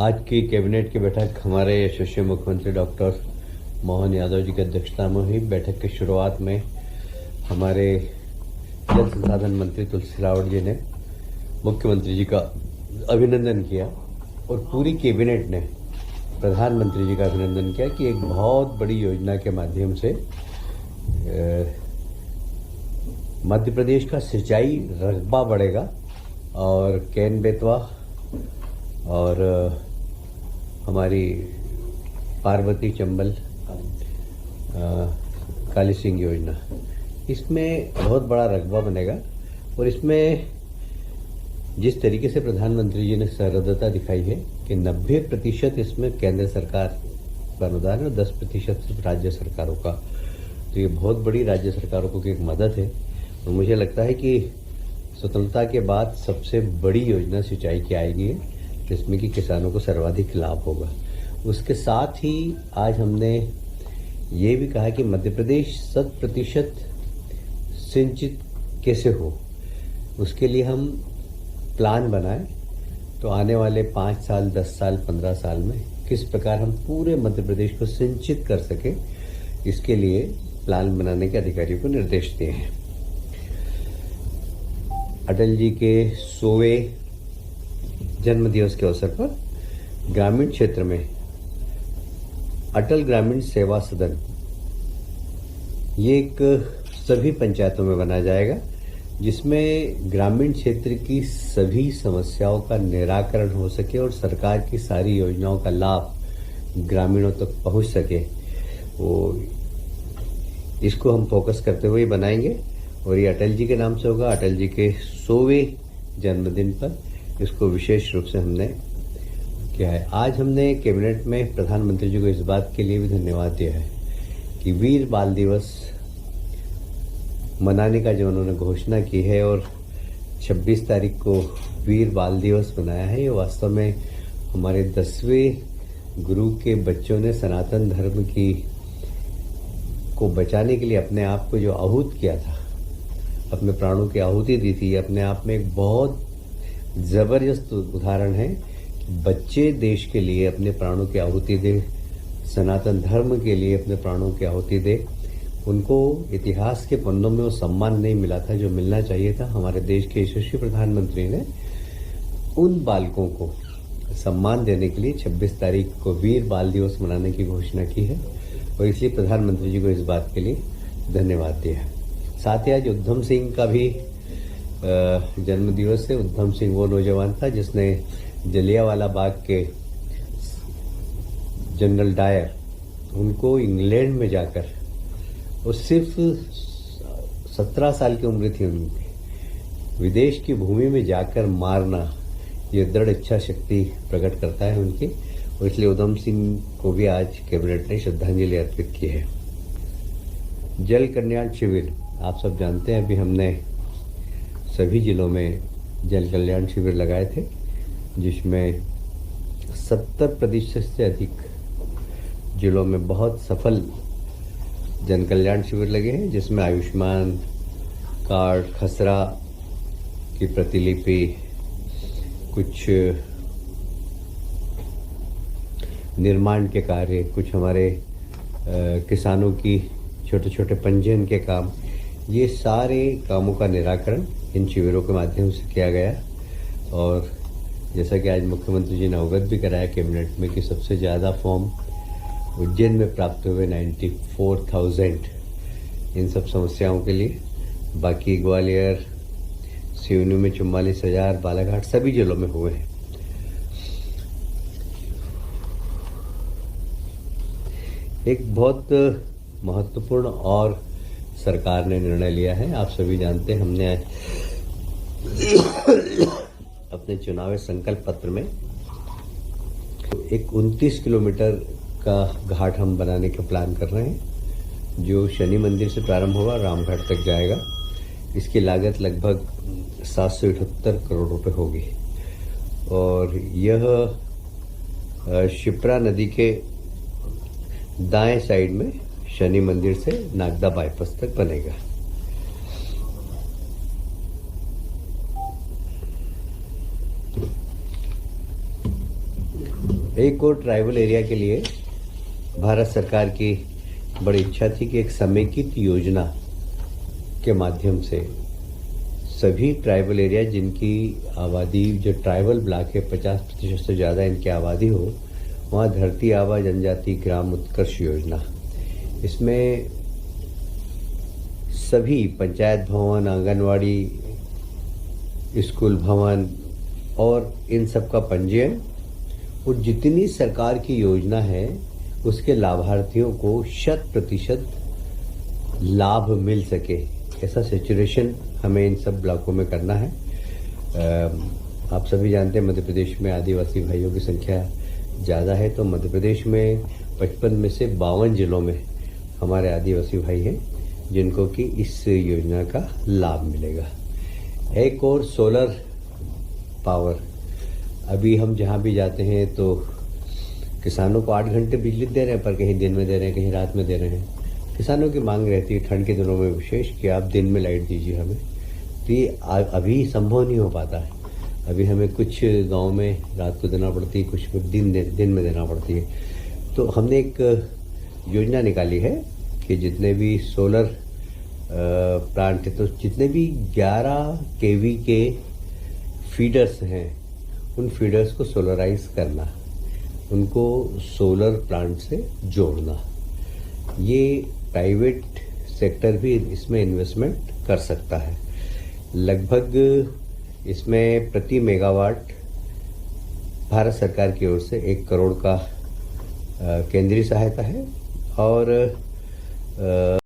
आज की कैबिनेट की बैठक हमारे यशस्वी मुख्यमंत्री डॉक्टर मोहन यादव जी की अध्यक्षता में हुई। बैठक की शुरुआत में हमारे जल संसाधन मंत्री तुलसी सिलावट जी ने मुख्यमंत्री जी का अभिनंदन किया और पूरी कैबिनेट ने प्रधानमंत्री जी का अभिनंदन किया कि एक बहुत बड़ी योजना के माध्यम से मध्य प्रदेश का सिंचाई रकबा बढ़ेगा और कैन बेतवा और हमारी पार्वती चंबल काली सिंह योजना, इसमें बहुत बड़ा रकबा बनेगा। और इसमें जिस तरीके से प्रधानमंत्री जी ने सहृदयता दिखाई है कि 90% इसमें केंद्र सरकार का अनुदान है और 10% सिर्फ राज्य सरकारों का, तो ये बहुत बड़ी राज्य सरकारों को की एक मदद है। और मुझे लगता है कि स्वतंत्रता के बाद सबसे बड़ी योजना सिंचाई की आएगी है, जिसमें कि किसानों को सर्वाधिक लाभ होगा। उसके साथ ही आज हमने ये भी कहा कि मध्य प्रदेश 100% सिंचित कैसे हो, उसके लिए हम प्लान बनाएं। तो आने वाले 5 साल, 10 साल, 15 साल में किस प्रकार हम पूरे मध्य प्रदेश को सिंचित कर सके, इसके लिए प्लान बनाने के अधिकारियों को निर्देश दिए हैं। अटल जी के 100वें जन्म दिवस के अवसर पर ग्रामीण क्षेत्र में अटल ग्रामीण सेवा सदन, ये एक सभी पंचायतों में बनाया जाएगा, जिसमें ग्रामीण क्षेत्र की सभी समस्याओं का निराकरण हो सके और सरकार की सारी योजनाओं का लाभ ग्रामीणों तक पहुंच सके। वो इसको हम फोकस करते हुए बनाएंगे और ये अटल जी के नाम से होगा। अटल जी के 100वें जन्मदिन पर इसको विशेष रूप से हमने किया है। आज हमने कैबिनेट में प्रधानमंत्री जी को इस बात के लिए भी धन्यवाद दिया है कि वीर बाल दिवस मनाने का जो उन्होंने घोषणा की है और 26 तारीख को वीर बाल दिवस मनाया है, ये वास्तव में हमारे 10वें गुरु के बच्चों ने सनातन धर्म की को बचाने के लिए अपने आप को जो आहूत किया था, अपने प्राणों की आहुति दी थी, अपने आप में एक बहुत जबरदस्त उदाहरण है कि बच्चे देश के लिए अपने प्राणों की आहुति दे, सनातन धर्म के लिए अपने प्राणों की आहुति दे। उनको इतिहास के पन्नों में वो सम्मान नहीं मिला था जो मिलना चाहिए था। हमारे देश के यशस्वी प्रधानमंत्री ने उन बालकों को सम्मान देने के लिए 26 तारीख को वीर बाल दिवस मनाने की घोषणा की है और इसलिए प्रधानमंत्री जी को इस बात के लिए धन्यवाद दिया है। साथ ही आज उद्धम सिंह का भी जन्म दिवस है। उद्धम सिंह वो नौजवान था जिसने जलियांवाला बाग के जनरल डायर, उनको इंग्लैंड में जाकर, वो सिर्फ 17 साल की उम्र थी उनकी, विदेश की भूमि में जाकर मारना, ये दृढ़ इच्छा शक्ति प्रकट करता है उनकी। और इसलिए उद्धम सिंह को भी आज कैबिनेट ने श्रद्धांजलि अर्पित की है। जल कल्याण शिविर, आप सब जानते हैं, अभी हमने सभी जिलों में जल कल्याण शिविर लगाए थे, जिसमें 70% से अधिक जिलों में बहुत सफल जन कल्याण शिविर लगे हैं, जिसमें आयुष्मान कार्ड, खसरा की प्रतिलिपि, कुछ निर्माण के कार्य, कुछ हमारे किसानों की छोटे छोटे पंजीयन के काम, ये सारे कामों का निराकरण इन शिविरों के माध्यम से किया गया। और जैसा कि आज मुख्यमंत्री जी ने अवगत भी कराया कैबिनेट में कि सबसे ज़्यादा फॉर्म उज्जैन में प्राप्त हुए 94,000 इन सब समस्याओं के लिए। बाकी ग्वालियर, सिवनी में 44,000, बालाघाट, सभी जिलों में हुए हैं। एक बहुत महत्वपूर्ण और सरकार ने निर्णय लिया है। आप सभी जानते हैं, हमने अपने चुनावी संकल्प पत्र में एक 29 किलोमीटर का घाट हम बनाने का प्लान कर रहे हैं, जो शनि मंदिर से प्रारंभ होगा, रामघाट तक जाएगा। इसकी लागत लगभग 778 करोड़ रुपए होगी और यह शिप्रा नदी के दाएं साइड में शनि मंदिर से नागदा बाईपास तक बनेगा। एक और ट्राइबल एरिया के लिए भारत सरकार की बड़ी इच्छा थी कि एक समेकित योजना के माध्यम से सभी ट्राइबल एरिया जिनकी आबादी जो ट्राइबल ब्लॉक है 50% से ज़्यादा इनकी आबादी हो, वहाँ धरती आबा जनजाति ग्राम उत्कर्ष योजना, इसमें सभी पंचायत भवन, आंगनवाड़ी, स्कूल भवन और इन सब का पंजीयन और जितनी सरकार की योजना है उसके लाभार्थियों को 100% लाभ मिल सके, ऐसा सिचुएशन हमें इन सब ब्लॉकों में करना है। आप सभी जानते हैं मध्य प्रदेश में आदिवासी भाइयों की संख्या ज़्यादा है, तो मध्य प्रदेश में 55 में से 52 जिलों में हमारे आदिवासी भाई हैं जिनको कि इस योजना का लाभ मिलेगा। एक और सोलर पावर, अभी हम जहाँ भी जाते हैं तो किसानों को 8 घंटे बिजली दे रहे हैं, पर कहीं दिन में दे रहे हैं, कहीं रात में दे रहे हैं। किसानों की मांग रहती है ठंड के दिनों में विशेष कि आप दिन में लाइट दीजिए हमें, तो ये अभी संभव नहीं हो पाता है। अभी हमें कुछ गांव में रात को देना पड़ती है, कुछ दिन में देना पड़ती है। तो हमने एक योजना निकाली है कि जितने भी सोलर प्लांट है, तो जितने भी 11 केवी के फीडर्स हैं उन फीडर्स को सोलराइज करना, उनको सोलर प्लांट से जोड़ना। ये प्राइवेट सेक्टर भी इसमें इन्वेस्टमेंट कर सकता है। लगभग इसमें प्रति मेगावाट भारत सरकार की ओर से 1 करोड़ का केंद्रीय सहायता है और